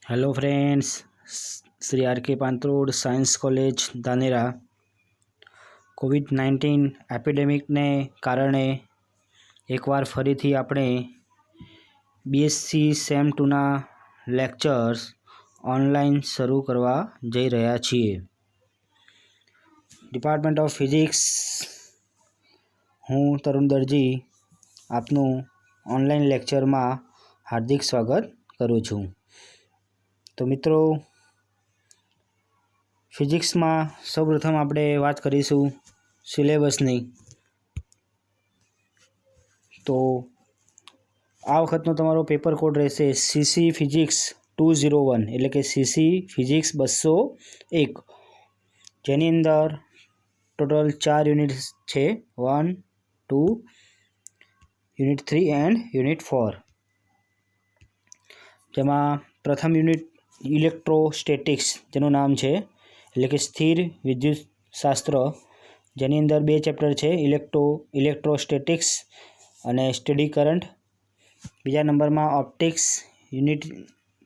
Hello friends, Shri are के पांत्रोड science college Dhanera कोविड-19 epidemic ने कारणे एक बार फरीथी आपणे बीएससी सेम 2 ना लेक्चर्स ऑनलाइन शुरू करवा जई रह्या छीए। डिपार्टमेंट ऑफ फिजिक्स हूँ तरुण दर्जी आपनु ऑनलाइन लेक्चर में हार्दिक स्वागत करूँ छूँ। तो मित्रों, फिजिक्स में सौ प्रथम आपणे बात करीशुं सिलेबसनी। तो आ वखतनो तमारो पेपर कोड रहेशे सीसी फिजिक्स 201 एटले के सीसी फिजिक्स 201, जेनी अंदर टोटल 4 यूनिट छे, 1, 2, यूनिट 3 एंड यूनिट 4। जेमां प्रथम यूनिट इलेक्ट्रोस्टेटिक्स जेनुं नाम छे एटले के स्थिर विद्युत शास्त्र, जेनी अंदर 2 चेप्टर छे, इलेक्ट्रोस्टेटिक्स अने स्टेडी करंट। बीजा नंबर में ऑप्टिक्स यूनिट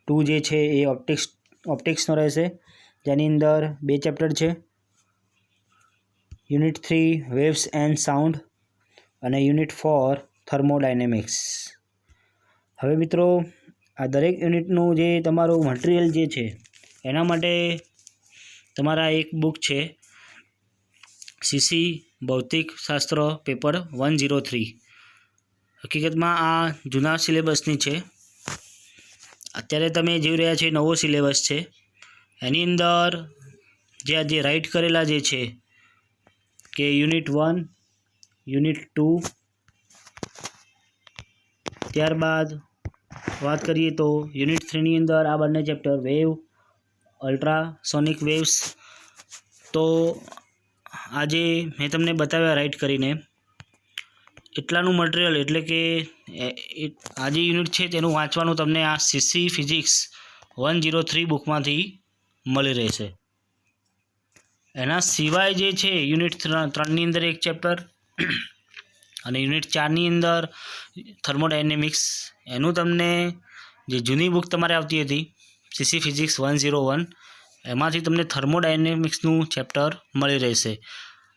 2 जे छे ए ऑप्टिक्सनो रहेशे, जेनी अंदर 2 चेप्टर छे, यूनिट 3 वेव्स एंड साउंड अने यूनिट 4 थर्मोडायनेमिक्स। हवे मित्रों, आ दरेक यूनिटनुं जे तमारुं मटीरियल जे छे एना माटे तमारा एक बुक छे सीसी भौतिक शास्त्र पेपर 103। हकीकत में आ जूना सिलेबसनी छे। अत्यारे तमे जोई रह्या छो नवो सिलेबस छे। एनी अंदर जे राइट करेला जे छे के यूनिट 1, यूनिट 2, त्यारबाद बात करिए तो यूनिट 3 नी अंदर आ बने चेप्टर वेव, अल्ट्रासोनिक वेव्स। तो आज मैं तमने बताव्या राइट करीने एटलानुं मटीरियल एटले के आज यूनिट छे तेनुं वांचवानुं तमने आ सीसी फिजिक्स 103 बुकमांथी मळी रहेशे। एना सिवाय जे छे यूनिट 3 नी अंदर एक चेप्टर અને યુનિટ 4 ની અંદર થર્મોડાયનેમિક્સ એનું તમને જે જૂની બુક તમારે આવતી હતી સીસી ફિઝિક્સ 101 એમાંથી તમને થર્મોડાયનેમિક્સનું ચેપ્ટર મળી રહેશે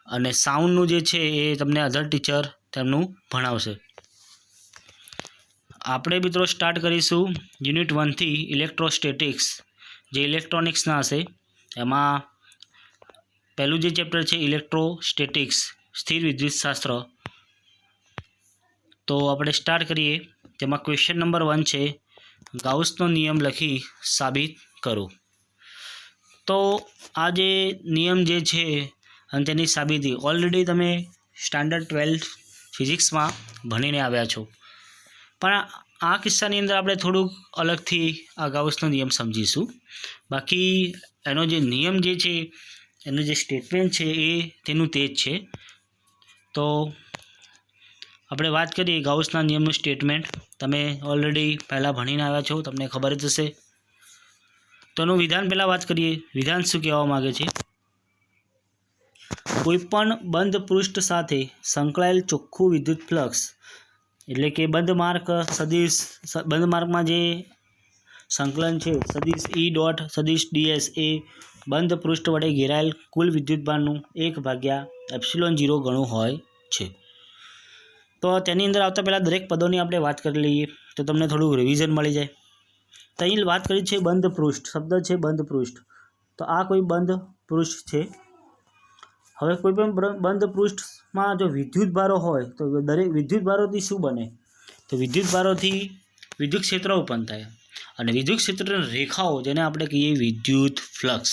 અને સાઉન્ડનું જે છે એ તમને અધર ટીચર તેમનું ભણાવશે। આપણે મિત્રો સ્ટાર્ટ કરીશું યુનિટ 1 થી ઇલેક્ટ્રોસ્ટેટિક્સ જે ઇલેક્ટ્રોનિક્સના હશે। એમાં પહેલું જે ચેપ્ટર છે ઇલેક્ટ્રોસ્ટેટિક્સ સ્થિર વિદ્યુત શાસ્ત્ર। तो આપણે स्टार्ट करिए। तेमां क्वेश्चन नंबर 1 है गाउसनो नियम लखी साबित करो। तो आज नियम जे छे अने तेनी साबिती ऑलरेडी तमे स्टैंडर्ड 12 फिजिक्स में भणीने आव्या छो, पण आ किस्सानी अंदर आपणे थोड़ुंक अलगथी आ गाउसनो नियम समजीशुं। बाकी एनो जे नियम जे छे एनो जे स्टेटमेंट छे ए तेनुं तेज छे। तो આપણે વાત કરીએ ગાઉસના નિયમનું સ્ટેટમેન્ટ તમે ઓલરેડી પહેલાં ભણીને આવ્યા છો, તમને ખબર જ હશે। તો એનું વિધાન પહેલાં વાત કરીએ। વિધાન શું કહેવા માગે છે? કોઈપણ બંધ પૃષ્ઠ સાથે સંકળાયેલ ચોખ્ખું વિદ્યુત ફ્લક્સ એટલે કે બંધ માર્ગમાં જે સંકલન છે સદિશ ઈ ડોટ સદિશ ડીએસ એ બંધ પૃષ્ઠ વડે ઘેરાયેલ કુલ વિદ્યુતભારનું 1/ε0 ગણું હોય છે। तो तेनी अंदर आवता पहला दरेक पदों की आपणे बात कर लीए तो तमने थोड़ुं रिविजन मळी जाए। तो अहीं बात करी छे बंध पृष्ठ, शब्द छे बंध पृष्ठ। तो आ कोई बंध पृष्ठ छे। हवे कोई पण बंध पृष्ठ में जो विद्युत भारो होय तो दरेक विद्युत भारोथी शुं बने? तो विद्युत भारोथी विद्युत क्षेत्र उत्पन्न थाय अने विद्युत क्षेत्रनी रेखाओ जेने आपणे कहीए विद्युत फ्लक्स।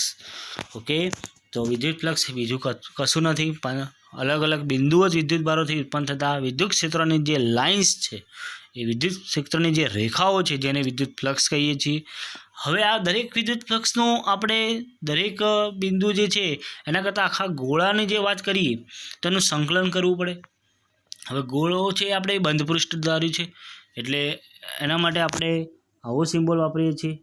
ओके, तो विद्युत फ्लक्स बीजुं कशुं नथी पण अलग अलग बिंदुओ विद्युत भारोथी उत्पन्न थता विद्युत क्षेत्रनी जे लाइन्स छे ए विद्युत क्षेत्रनी जे रेखाओ छे जेने विद्युत फ्लक्स कहीए छीए। हवे आ दरेक विद्युत फ्लक्सनो आपणे दरेक बिंदु जे छे एना करता आखा गोळानी जे वात करीए तेनुं संकलन करवुं पड़े। हवे गोळो छे आपणे बंध पृष्ठ धार्युं छे एटले एना माटे आपणे आवो सिम्बोल वापरीए छीए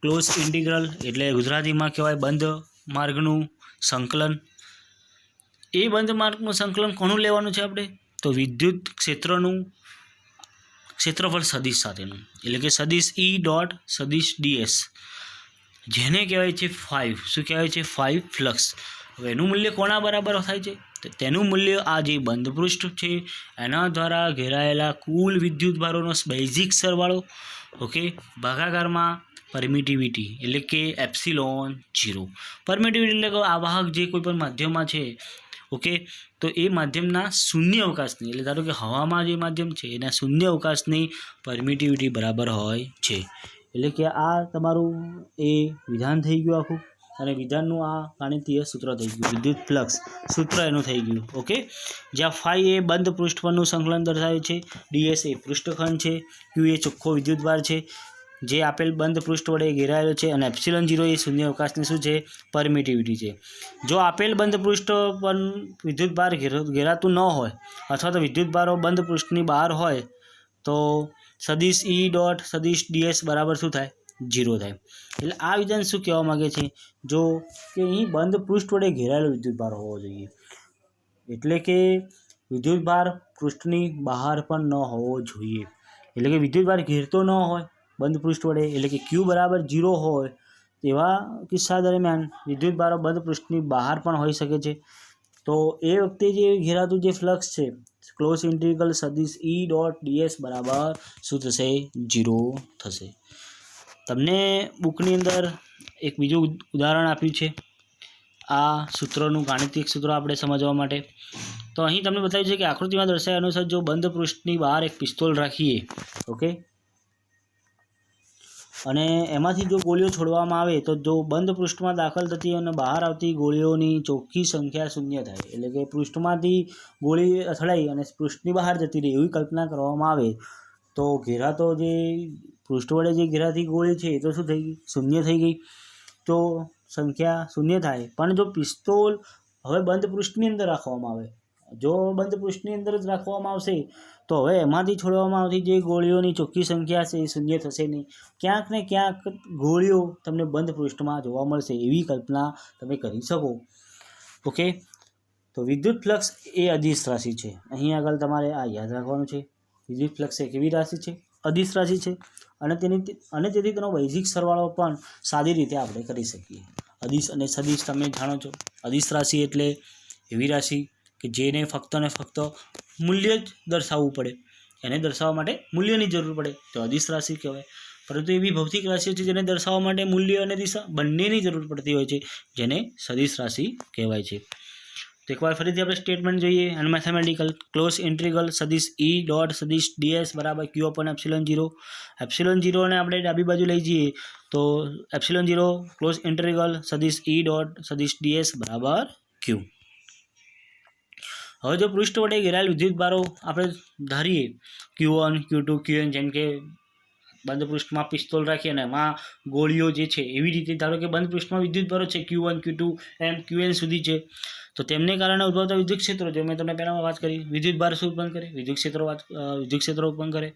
क्लोज इंटिग्रल एटले गुजरातीमां कहेवाय बंध मार्गनुं संकलन। ए बंध मार्गनुं संकलन कोनुं लेवानुं छे आपणे? तो विद्युत क्षेत्रनुं ક્ષેત્રફળ સદિશ સાથેનું, એટલે કે સદિશ ઈ ડોટ સદિશ ડીએસ, જેને કહેવાય છે 5. શું કહેવાય છે? 5 ફ્લક્સ. હવે એનું મૂલ્ય કોના બરાબર થાય છે? તો તેનું મૂલ્ય આ જે બંધ પૃષ્ઠ છે એના દ્વારા ઘેરાયેલા કુલ વિદ્યુતભારોનો બેઝિક સરવાળો, ઓકે, ભાગાકારમાં પરમિટિવિટી એટલે કે એપ્સિલોન 0. પરમિટિવિટી એટલે કે આવાહક જે કોઈ પણ માધ્યમમાં છે, ઓકે, તો એ માધ્યમના શૂન્ય અવકાશની, એટલે ધારો કે હવામાં જે માધ્યમ છે એના શૂન્ય અવકાશની પરમિટિવિટી બરાબર હોય છે. એટલે કે આ તમારું એ વિધાન થઈ ગયું આખું, અને વિધાનનું આ ગાણિતીય સૂત્ર થઈ ગયું, વિદ્યુત ફ્લક્સ સૂત્ર એનું થઈ ગયું, ઓકે. જ્યાં ફાઈ એ બંધ પૃષ્ઠ પરનું સંકલન દર્શાવે છે, ડીએસ એ પૃષ્ઠખંડ છે, ક્યુ એ ચોખ્ખો વિદ્યુતભાર છે જે આપેલ બંધ પૃષ્ઠ વડે ઘેરાયેલો છે, અને એપ્સિલોન 0 એ શૂન્ય અવકાશની શું છે? પરમિટિવિટી છે. જો આપેલ બંધ પૃષ્ઠ પર વિદ્યુતભાર ઘેરાતું ન હોય અથવા તો વિદ્યુતભારો બંધ પૃષ્ઠની બહાર હોય તો સદિશ ઈ ડોટ સદિશ ડીએસ બરાબર શું થાય? 0 થાય. એટલે આ વિધાન શું કહેવા માગે છે? જો કે અહીં બંધ પૃષ્ઠ વડે ઘેરાયેલો વિદ્યુતભાર હોવો જોઈએ, એટલે કે વિદ્યુતભાર પૃષ્ઠની બહાર પણ ન હોવો જોઈએ. એટલે કે વિદ્યુતભાર ઘેરતો ન હોય બંધ પૃષ્ઠ વડે, એટલે કે ક્યુ બરાબર 0 હોય તેવા કિસ્સા દરમિયાન વિદ્યુતભારો બંધ પૃષ્ઠની બહાર પણ હોઈ શકે છે. તો એ વખતે જે ઘેરાતું જે ફ્લક્સ છે ક્લોઝ ઇન્ટિગ્રલ સદિશ ઈ ડોટ ડીએસ બરાબર શું થશે? 0 થશે. તમને બુકની અંદર એક બીજું ઉદાહરણ આપ્યું છે આ સૂત્રનું, ગાણિતિક સૂત્ર આપણે સમજવા માટે. તો અહીં તમને બતાવ્યું છે કે આકૃતિમાં દર્શાવ્યા અનુસાર જો બંધ પૃષ્ઠની બહાર એક પિસ્તોલ રાખીએ, ઓકે, અને એમાંથી જો ગોળીઓ છોડવામાં આવે તો જો બંધ પૃષ્ઠમાં દાખલ થતી અને બહાર આવતી ગોળીઓની ચોખ્ખી સંખ્યા 0 થાય. એટલે કે પૃષ્ઠમાંથી ગોળી અથડાઈ અને પૃષ્ઠની બહાર જતી રહી એવી કલ્પના કરવામાં આવે તો ઘેરાતો જે પૃષ્ઠ વડે જે ઘેરાતી ગોળી છે એ તો શું થઈ ગઈ? 0 થઈ ગઈ. તો સંખ્યા 0 થાય. પણ જો પિસ્તોલ હવે બંધ પૃષ્ઠની અંદર રાખવામાં આવે, જો બંધ પૃષ્ઠની અંદર જ રાખવામાં આવશે તો હવે એમાંથી છોડવામાં આવતી જે ગોળીઓની ચોખ્ખી સંખ્યા છે એ 0 થશે નહીં. ક્યાંક ને ક્યાંક ગોળીઓ તમને બંધ પૃષ્ઠમાં જોવા મળશે એવી કલ્પના તમે કરી શકો, ઓકે. તો વિદ્યુત ફ્લક્સ એ અદિશ રાશિ છે. અહીં આગળ તમારે આ યાદ રાખવાનું છે. વિદ્યુત ફ્લક્સ એ કેવી રાશિ છે? અદિશ રાશિ છે. અને તેથી તેનો બેઝિક સરવાળો પણ સાદી રીતે આપણે કરી શકીએ. અદિશ અને સદિશ તમે જાણો છો. અદિશ રાશિ એટલે એવી રાશિ કે જેને ફક્ત ને ફક્ત મૂલ્ય જ દર્શાવવું પડે, એને દર્શાવવા માટે મૂલ્યની જરૂર પડે તો અદિશ રાશિ કહેવાય. પરંતુ એવી ભૌતિક રાશિઓ છે જેને દર્શાવવા માટે મૂલ્ય અને દિશા બંનેની જરૂર પડતી હોય છે, જેને સદિશ રાશિ કહેવાય છે. તો એકવાર ફરીથી આપણે સ્ટેટમેન્ટ જોઈએ. અને મેથેમેટિકલ ક્લોઝ ઇન્ટિગ્રલ સદિશ ઈ ડોટ સદિશ ડીએસ બરાબર ક્યુ અપોન એપ્સિલોન 0. એપ્સિલોન 0 ને આપણે ડાબી બાજુ લઈ જઈએ તો એપ્સિલોન 0 ક્લોઝ ઇન્ટિગ્રલ સદિશ ઈ ડોટ સદિશ ડીએસ બરાબર ક્યુ. હવે જો પૃષ્ઠ વડે ઘેરાયેલ વિદ્યુતભારો આપણે ધારીએ Q1, Q2, Qn, જેમ કે બંધ પૃષ્ઠમાં પિસ્તોલ રાખીએ અને એમાં ગોળીઓ જે છે એવી રીતે ધારો કે બંધ પૃષ્ઠમાં વિદ્યુતભારો છે Q1, Q2 એમ Qn સુધી છે, તો તેમને કારણે ઉદ્ભવતા વિદ્યુત ક્ષેત્રો, જે મેં તમને પહેલાં વાત કરી, વિદ્યુતભાર શું ઉત્પન્ન કરે? વિદ્યુત ક્ષેત્રો ઉત્પન્ન કરે.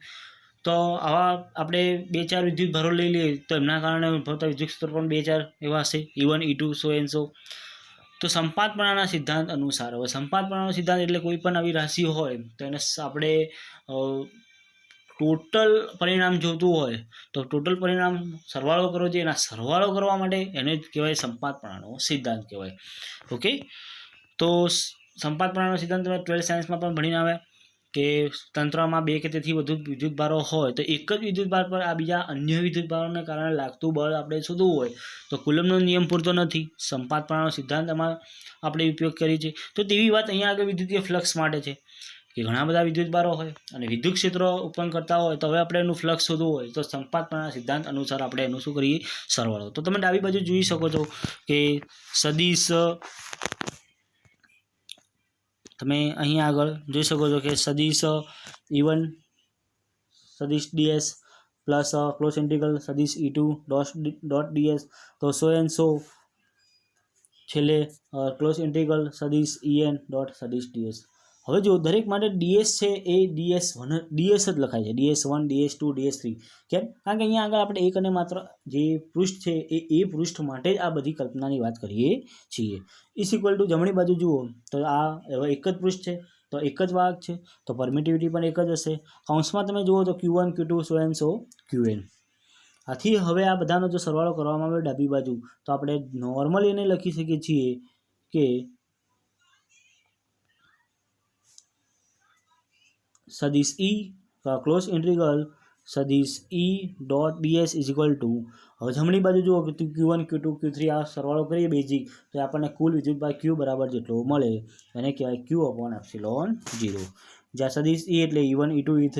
તો આવા આપણે 2-4 વિદ્યુતભારો લઈ લઈએ તો એમના કારણે ઉદ્ભવતા વિદ્યુત ક્ષેત્રો પણ 2-4 એવા હશે, E1, E2, so and so. તો સંપાતપણાના સિદ્ધાંત અનુસાર, હવે સંપાતપણાનો સિદ્ધાંત એટલે કોઈ પણ આવી રાશિ હોય તો એને આપણે ટોટલ પરિણામ જોતું હોય તો ટોટલ પરિણામ સરવાળો કરવો જોઈએ. એના સરવાળો કરવા માટે એને જ કહેવાય સંપાતપણાનો સિદ્ધાંત કહેવાય, ઓકે. તો સંપાતપણાનો સિદ્ધાંત તમે 12th સાયન્સમાં પણ ભણીને આવ્યા કે તંત્રમાં 2 કે તેથી વધુ વિદ્યુતભારો હોય તો એક જ વિદ્યુતભાર પર આ બીજા અન્ય વિદ્યુતભારોને કારણે લાગતું બળ આપણે શોધવું હોય તો કુલમ્બનો નિયમ પૂરતો નથી. સંપાતપણાનો સિદ્ધાંત એમાં આપણે ઉપયોગ કરીએ છીએ. તો તેવી વાત અહીંયા આગળ વિદ્યુતીય ફ્લક્સ માટે છે કે ઘણા બધા વિદ્યુતભારો હોય અને વિદ્યુત ક્ષેત્રો ઉત્પન્ન કરતા હોય તો હવે આપણે એનું ફ્લક્સ શોધવું હોય તો સંપાતપણાના સિદ્ધાંત અનુસાર આપણે એનું શું કરીએ? સરવાળો. તો તમે ડાબી બાજુ જોઈ શકો છો કે સદિશ, તમે અહીં આગળ જોઈ શકો છો કે સદિશ E1 સદિશ ડીએસ પ્લસ ક્લોઝ ઇન્ટિગ્રલ સદિશ E2 ડોટ ડીએસ, તો સો એન્ડ સો છેલ્લે ક્લોઝ ઇન્ટિગ્રલ સદિશ En ડોટ સદિશ ડીએસ. હવે જો દરેક માટે ડીએસ છે એ DS1 ડીએસ જ લખાય છે, DS1, DS2, DS3. કેમ? કારણ કે અહીંયા આગળ આપણે એક અને માત્ર જે પૃષ્ઠ છે એ પૃષ્ઠ માટે જ આ બધી કલ્પનાની વાત કરીએ છીએ. ઇઝ ઇક્વલ ટુ જમણી બાજુ જુઓ તો આ હવે એક જ પૃષ્ઠ છે તો એક જ વાહક છે તો પરમિટિવિટી પણ એક જ હશે. કૌંસમાં તમે જુઓ તો Q1 Q2 so and so Qn. આથી હવે આ બધાનો જો સરવાળો કરવામાં આવે ડાબી બાજુ તો આપણે નોર્મલી એને લખી શકીએ છીએ કે સદિશ E ક્લોઝ ઇન્ટિગ્રલ સદિશ E dot ds is equal two, હવે જમણી બાજુ જુઓ કે Q1 Q2 Q3 આ સરવાળો કરીએ બેઝિક તો આપણને કુલ વિદ્યુતભાર Q બરાબર જેટલો મળે એને કહેવાય Q અપોન એપ્સિલોન 0. જ્યાં સદિશ E એટલે E1 E2 E3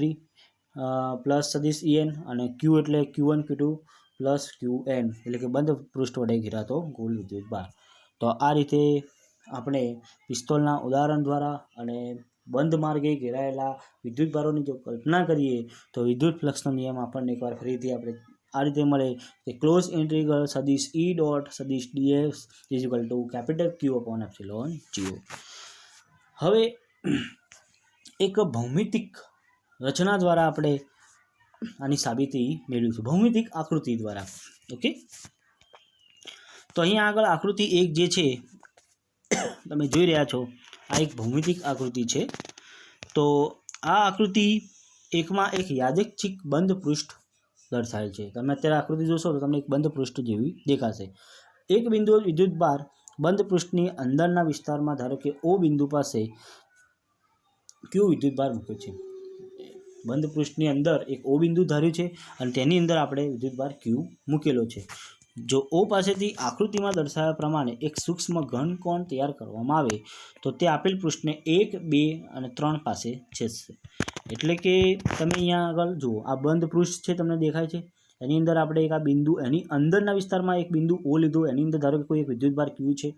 પ્લસ સદિશ En અને Q એટલે Q1 Q2 પ્લસ Qn એટલે કે બંધ પૃષ્ઠ વડે ઘેરાતો કુલ વિદ્યુતભાર. તો આ રીતે આપણે પિસ્તોલના ઉદાહરણ દ્વારા અને બંધ માર્ગે ઘેરાયેલા વિદ્યુતભારોની જો કલ્પના કરીએ તો વિદ્યુત ફ્લક્સનો નિયમ આપણને એકવાર ફરીથી આપણે આ રીતે મળે કે ક્લોઝ ઇન્ટિગ્રલ સદિશ E ડોટ સદિશ ds is equal two capital Q upon epsilon 0. હવે એક ભૌમિતિક રચના દ્વારા આપણે આની સાબિતી મેળવીશું, ભૌમિતિક આકૃતિ દ્વારા. ઓકે, તો અહીંયા આગળ આકૃતિ 1 જે છે તમે જોઈ રહ્યા છો આ એક ભૌમિતિક આકૃતિ છે. તો આ આકૃતિ 1માં એક યાદચ્છિક બંધ પૃષ્ઠ દર્શાવેલ છે. તમે અત્યારે આકૃતિ જોશો તો તમને એક બંધ પૃષ્ઠ જેવી દેખાશે. એક બિંદુ વિદ્યુતભાર બંધ પૃષ્ઠની અંદરના વિસ્તારમાં ધારો કે O બિંદુ પાસે Q વિદ્યુતભાર મૂક્યો છે. બંધ પૃષ્ઠની અંદર એક O બિંદુ ધાર્યું છે અને તેની અંદર આપણે વિદ્યુતભાર Q મૂકેલો છે. જો O પાસેથી આકૃતિમાં દર્શાવ્યા પ્રમાણે એક સૂક્ષ્મ ઘનકોણ તૈયાર કરવામાં આવે તો તે આપેલ પૃષ્ઠને 1, 2 અને 3 પાસે છેદશે. એટલે કે તમે અહીંયા આગળ જુઓ આ બંધ પૃષ્ઠ છે તમને દેખાય છે, એની અંદર આપણે એક આ બિંદુ એની અંદરના વિસ્તારમાં એક બિંદુ O લીધો, એની અંદર ધારો કે કોઈ એક વિદ્યુતભાર Q છે.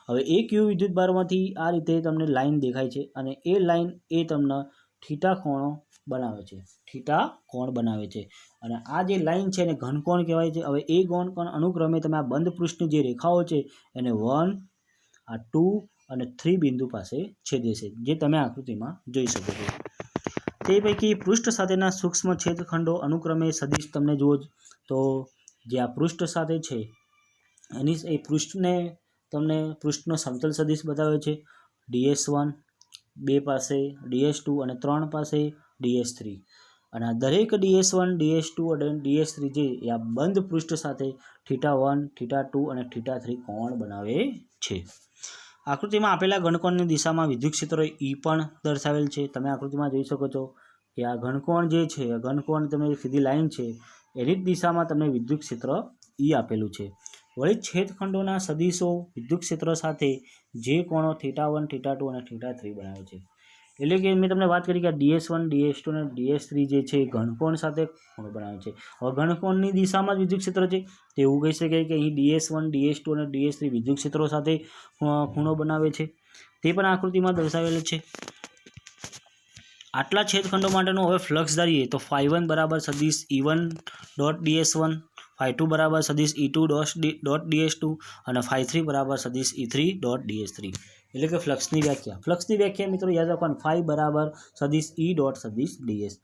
હવે એ Q વિદ્યુતભારમાંથી આ રીતે તમને લાઈન દેખાય છે અને એ લાઈન એ તમને થીટા કોણ બનાવે છે, થીટા કોણ બનાવે છે અને આ જે લાઈન છે એને ઘનકોણ કહેવાય છે. હવે એ ઘનકોણ અનુક્રમે તમે આ બંધ પૃષ્ઠની જે રેખાઓ છે એને 1, આ 2 અને 3 બિંદુ પાસે છેદે છે, જે તમે આકૃતિમાં જોઈ શકો છો. તે પૈકી પૃષ્ઠ સાથેના સૂક્ષ્મ છેદખંડો અનુક્રમે સદિશ તમને જુઓ તો જે આ પૃષ્ઠ સાથે છે એની એ પૃષ્ઠને તમને પૃષ્ઠનો સમતલ સદિશ બતાવ્યો છે. DS1 2 પાસે, DS2 અને 3 પાસે, DS3 અને આ દરેક DS1 DS2 અને DS3 જે આ બંધ પૃષ્ઠ સાથે θ1 θ2 અને θ3 કોણ બનાવે છે. આકૃતિમાં આપેલા ઘનકોણની દિશામાં વિદ્યુત ક્ષેત્ર E પણ દર્શાવેલ છે. તમે આકૃતિમાં જોઈ શકો છો કે આ ઘનકોણ જે છે, ઘનકોણ તમે સીધી લાઈન છે એની જ દિશામાં તમને વિદ્યુત ક્ષેત્ર E આપેલું છે. વળી છેદખંડોના સદિશો વિદ્યુત ક્ષેત્ર સાથે જે કોણો θ1 θ2 અને θ3 બનાવે છે. એટલે કે મેં તમને વાત કરી કે DS1 DS2 અને DS3 જે છે ઘનકોણ સાથે ખૂણો બનાવે છે. હવે ઘનકોણની દિશામાં જ વિદ્યુત ક્ષેત્ર છે તો એવું કહી શકાય કે અહીં DS1 DS2 અને DS3 વિદ્યુત ક્ષેત્રો સાથે ખૂણો બનાવે છે. તે પણ આકૃતિમાં દર્શાવેલ છે. આટલા છેદખંડો માટેનો હવે ફ્લક્સ ધારીએ તો φ1 બરાબર સદિશ E1 ડોટ DS1, φ2 બરાબર સદિશ E2 ડોટ DS2 અને φ3 બરાબર સદિશ E3 ડોટ DS3. એટલે કે ફ્લક્સની વ્યાખ્યા મિત્રો યાદ રાખવાનું, φ બરાબર સદિશ E ડોટ સદિશ DS.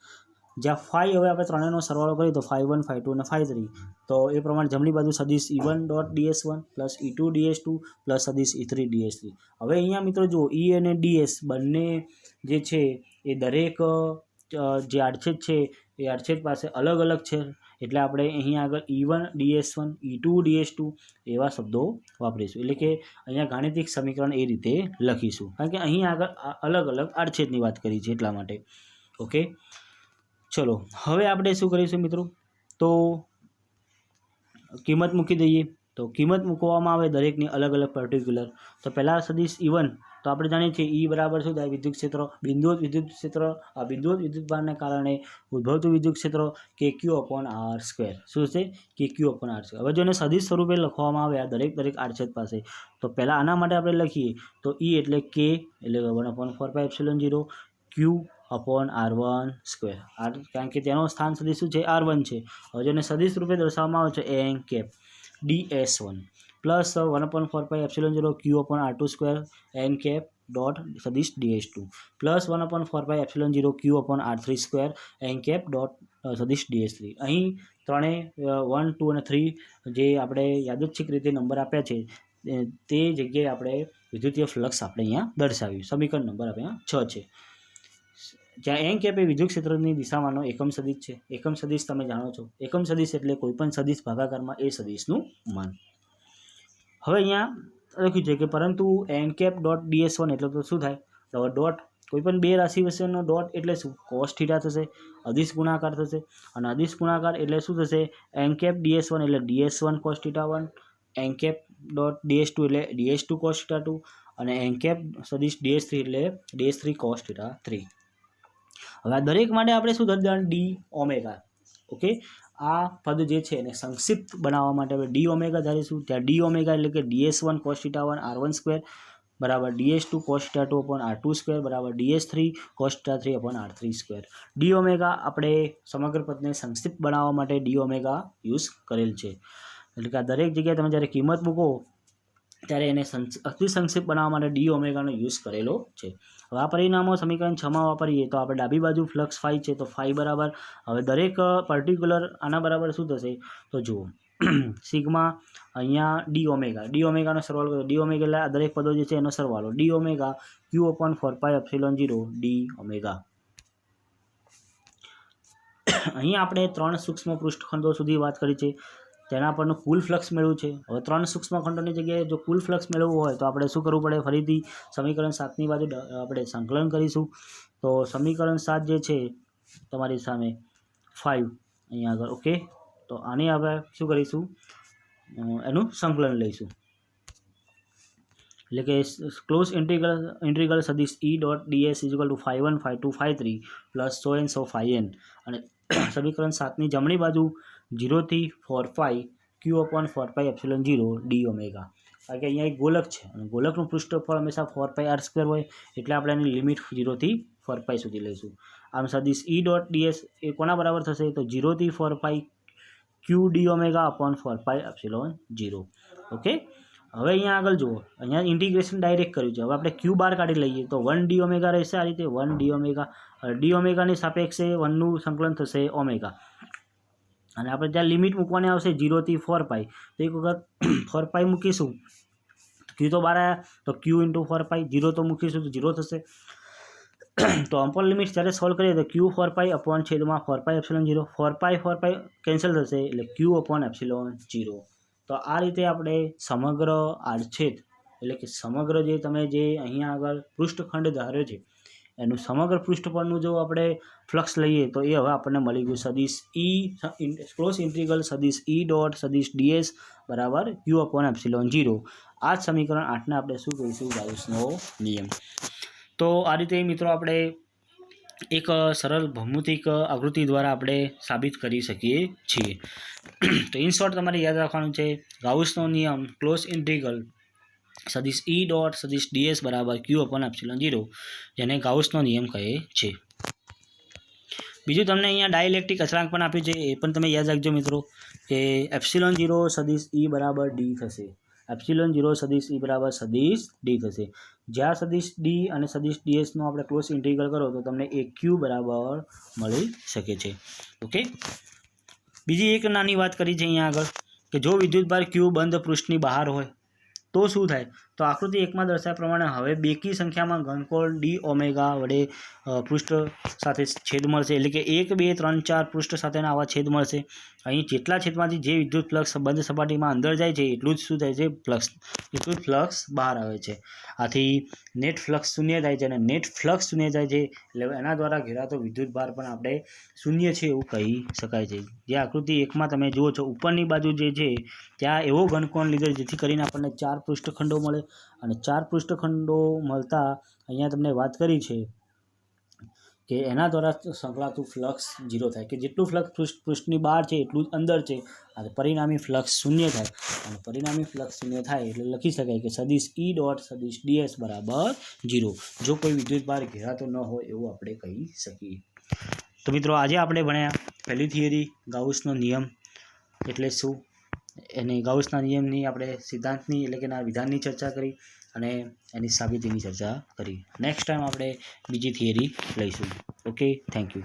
જ્યાં φ હવે આપણે ત્રણેયનો સરવાળો કરીએ તો φ1 φ2 અને φ3 તો એ પ્રમાણે જમણી બાજુ સદિશ E1 dot DS1 plus E2 DS2 plus સદિશ E3 DS3. હવે અહીંયા મિત્રો જુઓ E અને DS બંને જે છે એ દરેક જે આડછેદ છે એ આડછેદ પાસે અલગ અલગ છે, એટલે આપણે અહીંયા આગળ E1 DS1 E2 DS2 એવા શબ્દો વાપરીશું. એટલે કે અહીંયા ગાણિતિક સમીકરણ એ રીતે લખીશું કારણ કે અહીં આગળ અલગ અલગ આડછેદની વાત કરી છે એટલા માટે. ઓકે, ચલો હવે આપણે શું કરીશું મિત્રો, તો કિંમત મૂકી દઈએ. તો કિંમત મૂકવામાં આવે દરેકની અલગ અલગ પર્ટિક્યુલર. તો પહેલાં સદિશ E1 તો આપણે જાણીએ છીએ E બરાબર શું થાય, વિદ્યુત ક્ષેત્ર, બિંદુવત વિદ્યુત ક્ષેત્ર, આ બિંદુવત વિદ્યુતભારને કારણે ઉદ્ભવતું વિદ્યુત ક્ષેત્ર KQ અપોન R². શું છે? KQ upon R². હવે જો એને સદિશ સ્વરૂપે લખવામાં આવે આ દરેક આડછેદ પાસે તો પહેલાં આના માટે આપણે લખીએ તો E એટલે K એટલે 1/4πε0 Q અપોન R1². કારણ કે તેનો સ્થાન સદિશ શું છે, R1 છે. હવે જેને સદિશ રૂપે દર્શાવવામાં આવે છે n cap DS1 plus 1/4πε0 Q upon R2² n cap dot સદિશ DS2 plus 1/4πε0 Q upon R3² n cap dot સદિશ DS3. અહીં ત્રણેય 1, 2 અને 3 જે આપણે યાદચ્છિક રીતે નંબર આપ્યા છે તે જગ્યાએ આપણે વિદ્યુતીય ફ્લક્સ આપણે અહીંયા દર્શાવ્યું. સમીકરણ નંબર આપણે 6 છે. જ્યાં એન કેપ એ વિદ્યુત ક્ષેત્રની દિશામાંનો એકમ સદિશ છે. એકમ સદિશ તમે જાણો છો, એકમ સદિશ એટલે કોઈપણ સદિશ ભાગાકારમાં એ સદિશનું માન. હવે અહીંયા લખ્યું છે કે પરંતુ એન કેપ ડોટ ds1 એટલે તો શું થાય, ડોટ કોઈપણ બે રાશિ વચ્ચેનો ડોટ એટલે શું, કોસ થીટા થશે, અદિશ ગુણાકાર થશે, અને અદિશ ગુણાકાર એટલે શું થશે, એન કેપ ds1 એટલે ds1 cos theta 1, n cap dot ds2 એટલે ds2 cos theta 2, અને એન કેપ સદિશ ds3 એટલે ds3 cos theta 3. હવે આ દરેક માટે આપણે શું ધરવાનું, ડી ઓમેગા. ઓકે, આ પદ જે છે એને સંક્ષિપ્ત બનાવવા માટે આપણે ડી ઓમેગા ધારીશું. ત્યાં ડી ઓમેગા એટલે કે ds1 cos theta 1 r1 square બરાબર ds2 cos theta 2 upon r2 square બરાબર ds3 cos theta 3 upon r3 square. D omega આપણે સમગ્ર પદને સંક્ષિપ્ત બનાવવા માટે ડી ઓમેગા યુઝ કરેલ છે. એટલે કે આ દરેક જગ્યાએ તમે જ્યારે કિંમત મૂકો ત્યારે એને અતિ સંક્ષિપ્ત બનાવવા માટે ડી ઓમેગાનો યુઝ કરેલો છે. હવે આ પરિણામો સમીકરણ 6માં વાપરીએ તો આપણે ડાબી બાજુ ફ્લક્સ ફાઈ છે તો ફાઈ બરાબર, હવે દરેક પર્ટિક્યુલર આના બરાબર શું થશે તો જુઓ સિગ્મા અહીંયા ડી ઓમેગાનો સરવાળો કર્યો, ડી ઓમેગા એટલે આ દરેક પદો જે છે એનો સરવાળો, ડી ઓમેગા ક્યુ અપોન 4πε0 ડી ઓમેગા. અહીંયા આપણે 3 સૂક્ષ્મ પૃષ્ઠખંડો સુધી વાત કરી છે, તેના પરનું કુલ ફ્લક્સ મેળવ્યું છે. હવે 3 સૂક્ષ્મ ખંડોની જગ્યાએ જો કુલ ફ્લક્સ મેળવવું હોય તો આપણે શું કરવું પડે, ફરીથી સમીકરણ 7ની બાજુ આપણે સંકલન કરીશું. તો સમીકરણ 7 જે છે તમારી સામે 5 અહીંયા આગળ. ઓકે, તો આને આપણે શું કરીશું, એનું સંકલન લઈશું. એટલે કે ક્લોઝ ઇન્ટિગ્રલ સદિશ E dot ds is equal to 5 1 5 2 5 3 plus so on so 5n, અને સમીકરણ 7ની જમણી બાજુ 0 થી 4 pi q upon 4 pi epsilon 0 d omega. કારણ કે અહીંયા એક ગોલક છે અને ગોલકનું પૃષ્ઠફળ હંમેશા 4 પાઈ r સ્ક્વેર હોય, એટલે આપણે એની લિમિટ 0 થી 4 પાઈ સુધી લઈશું. આમ સદિશ E ડોટ ds એ કોના બરાબર થશે તો 0 થી 4 pi q d omega upon 4 pi epsilon 0. Okay, હવે અહીંયા આગળ જુઓ, અહીંયા ઇન્ટિગ્રેશન ડાયરેક્ટ કર્યું છે. હવે આપણે ક્યુ બાર કાઢી લઈએ તો 1 ડી ઓમેગા રહેશે, આ રીતે 1 ડી ઓમેગા. ડી ઓમેગાની સાપેક્ષે 1નું સંકલન થશે ઓમેગા, અને આપણે ત્યાં લિમિટ મૂકવાની આવશે 0 થી 4 પાઈ. તો એક વખત 4 પાઈ મૂકીશું, ક્યુ તો બાર આવ્યા તો ક્યુ ઇન્ટુ 4 પાઈ, 0 તો મૂકીશું તો 0 થશે. તો અપર લિમિટ જ્યારે સોલ્વ કરીએ તો ક્યુ 4 પાઈ અપોન છેદમાં 4 પાઈ એપ્સિલોન 0, 4 પાઈ કેન્સલ થશે એટલે ક્યુ અપોન એપ્સિલોન 0. તો આ રીતે આપણે સમગ્ર આડછેદ એટલે કે સમગ્ર જે તમે જે અહીંયા આગળ પૃષ્ઠખંડ ધાર્યો છે એનું સમગ્ર પૃષ્ઠ પરનું જો આપણે ફ્લક્સ લઈએ તો એ હવે આપણને મળી ગયું સદિશ ક્લોઝ ઇન્ટિગ્રલ સદિશ E ડોટ સદિશ ds બરાબર ક્યુ અપોન એપ્સિલોન 0. આ જ સમીકરણ 8ને આપણે શું કહીશું, ગાઉસનો નિયમ. તો આ રીતે મિત્રો આપણે એક સરળ ભૌમિતિક આકૃતિ દ્વારા આપણે સાબિત કરી શકીએ છીએ. તો ઇન શોર્ટ તમારે યાદ રાખવાનું છે ગાઉસનો નિયમ ક્લોઝ ઇન્ટિગ્રલ સદિશ E ડોટ સદિશ ds બરાબર ક્યુ અપોન એપ્સિલોન 0, જેને ગાઉસનો નિયમ કહે છે. બીજું તમને અહીંયા ડાયલેક્ટ્રિક અચળાંક પણ આપ્યું છે, એ પણ તમે યાદ રાખજો મિત્રો કે એપ્સિલોન 0 સદિશ E બરાબર ડી થશે, એપ્સિલોન 0 સદિશ E બરાબર સદિશ ડી થશે. જ્યાં સદિશ ડી અને સદિશ dsનો આપણે ક્લોઝ ઇન્ટિગ્રલ કરો તો તમને એક ક્યુ બરાબર મળી શકે છે. ઓકે, બીજી એક નાની વાત કરી છે અહીંયા આગળ કે જો વિદ્યુતભાર ક્યુ બંધ પૃષ્ઠની બહાર હોય તો શું થાય, તો આકૃતિ 1માં દર્શાવ્યા પ્રમાણે હવે બેકી સંખ્યામાં ઘનકોણ ડી ઓમેગા વડે પૃષ્ઠ સાથે છેદ મળશે. એટલે કે 1 2 3 4 પૃષ્ઠ સાથેના આવા છેદ મળશે. અહીં જેટલા છેદમાંથી જે વિદ્યુત ફ્લક્સ બંધ સપાટીમાં અંદર જાય છે એટલું જ શું થાય છે, એટલું જ ફ્લક્સ બહાર આવે છે. આથી નેટ ફ્લક્સ શૂન્ય થાય છે, અને નેટ ફ્લક્સ શૂન્ય થાય છે એટલે એના દ્વારા ઘેરાતો વિદ્યુતભાર પણ આપણે શૂન્ય છે એવું કહી શકાય છે. જે આકૃતિ 1માં તમે જુઓ છો ઉપરની બાજુ જે છે ત્યાં એવો ઘનકોણ લીધો જેથી કરીને આપણને 4 પૃષ્ઠખંડો મળે, અને 4 પૃષ્ઠખંડો મળતા અહીંયા તમને વાત કરી છે કે એના દ્વારા સંકળાતું ફ્લક્સ 0 થાય, કે જેટલું ફ્લક્સ પૃષ્ઠની બહાર છે એટલું જ અંદર છે, અને પરિણામી ફ્લક્સ શૂન્ય થાય. અને પરિણામી ફ્લક્સ શૂન્ય થાય એટલે લખી શકાય કે સદિશ E ડોટ સદિશ ds બરાબર 0, જો કોઈ વિદ્યુતભાર ઘેરાતો ન હોય એવું આપણે કહી શકીએ. તો મિત્રો આજે આપણે ભણ્યા પહેલી થિયરી ગાઉસનો નિયમ એટલે શું, એને ગાઉસના નિયમની આપણે સિદ્ધાંતની એટલે કે ના વિધાનની ચર્ચા કરી અને એની સાબિતીની ચર્ચા કરી. નેક્સ્ટ ટાઈમ આપણે બીજી થિયરી લઈશું. Okay, thank you.